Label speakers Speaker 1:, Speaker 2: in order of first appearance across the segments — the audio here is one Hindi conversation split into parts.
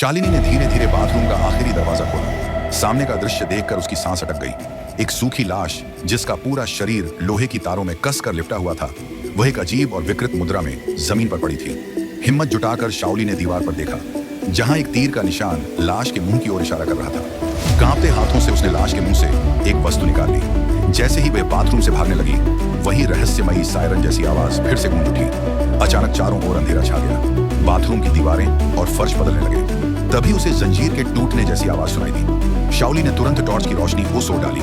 Speaker 1: शालिनी ने धीरे धीरे बाथरूम का आखिरी दरवाजा खोला। सामने का दृश्य देखकर उसकी सांस अटक गई। एक सूखी लाश जिसका पूरा शरीर लोहे की तारों में कस कर लिपटा हुआ था, वह एक अजीब और विकृत मुद्रा में जमीन पर पड़ी थी। हिम्मत जुटाकर शाओली ने दीवार पर देखा, जहां एक तीर का निशान लाश के मुंह की ओर इशारा कर रहा था। कांपते हाथों से उसने लाश के मुंह से एक वस्तु निकाल ली। जैसे ही वह बाथरूम से भागने लगी, वही रहस्यमयी सायरन जैसी आवाज फिर से गूंज उठी। अचानक चारों ओर अंधेरा छा गया। बाथरूम की दीवारें और फर्श बदलने लगे। तभी उसे जंजीर के टूटने जैसी आवाज सुनाई दी। शाओली ने तुरंत टॉर्च की रोशनी उस ओर डाली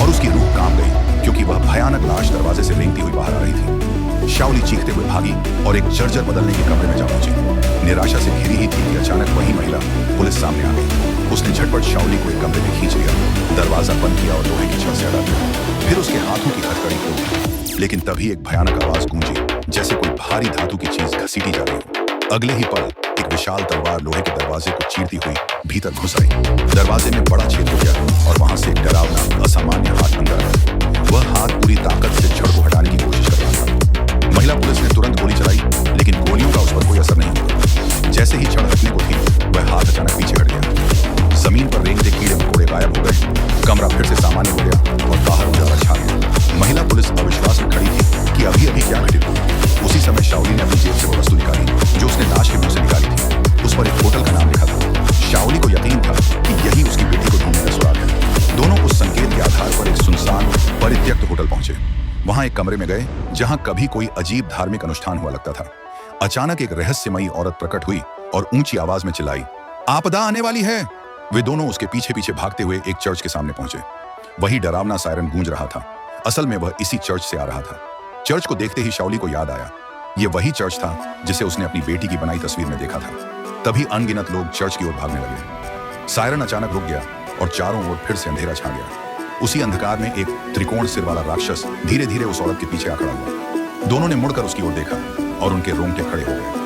Speaker 1: और उसकी रूह कांप गई, क्योंकि वह भयानक लाश दरवाजे से रेंगती हुई बाहर आ रही थी। शाओली चीखते हुए भागी और एक जर्जर बदलने के कमरे में जा पहुंची। निराशा से घिरी ही थी कि अचानक वही महिला पुलिस सामने आ गई। उसने झटपट शाओली को एक कमरे में खींच लिया, दरवाजा बंद किया और लोहे की छड़ से हटा दिया। फिर उसके हाथों की हथकड़ी टूटी, लेकिन तभी एक भयानक आवाज गूंजी, जैसे कोई भारी धातु की चीज घसीटी जा रही हो। अगले ही पल एक विशाल तलवार लोहे के दरवाजे को चीरती हुई भीतर घुस आई। दरवाजे में बड़ा छेद हो गया और वहां से एक डरावना असामान्य हाथ अंदर आया। वह हाथ पूरी ताकत से छड़ को हटाने की कोशिश कर रहा था। महिला पुलिस ने तुरंत गोली चलाई, लेकिन गोलियों का उस पर कोई असर नहीं हुआ। जैसे ही छड़ हटने को थी, वह हाथ अचानक पीछे हट गया। जमीन पर रेंगते कीड़े मकोड़े गायब हो गए। कमरा फिर से सामान्य हो गया और बाहर उजाला छा गया। महिला पुलिस अविश्वास में खड़ी थी कि अभी अभी क्या घटित हुआ। उसी समय शाओली ने अपनी जेब से वो वस्तु निकाली जो उसने लाश के मुंह से निकाली थी। उस पर एक होटल का नाम लिखा था। शाओली को यकीन था कि यही उसकी बेटी को ढूंढने का सुराग है। दोनों उस संकेत के आधार पर एक सुनसान परित्यक्त होटल पहुंचे। वहां एक कमरे में गए जहां कभी कोई अजीब धार्मिक अनुष्ठान हुआ लगता था। अचानक एक रहस्यमयी औरत प्रकट हुई और ऊंची आवाज में चिल्लाई, आपदा आने वाली है। वे दोनों उसके पीछे पीछे भागते हुए एक चर्च के सामने पहुंचे। वही डरावना सायरन गूंज रहा था। असल में वह इसी चर्च से आ रहा था। चर्च को देखते ही शाओली को याद आया, यह वही चर्च था जिसे उसने अपनी बेटी की बनाई तस्वीर में देखा था। तभी अनगिनत लोग चर्च की ओर भागने लगे। सायरन अचानक रुक गया और चारों ओर फिर से अंधेरा छा गया। उसी अंधकार में एक त्रिकोण सिर वाला राक्षस धीरे धीरे उस औरत के पीछे आ खड़ा हुआ। दोनों ने मुड़कर उसकी ओर देखा और उनके रोंगटे खड़े हो गए।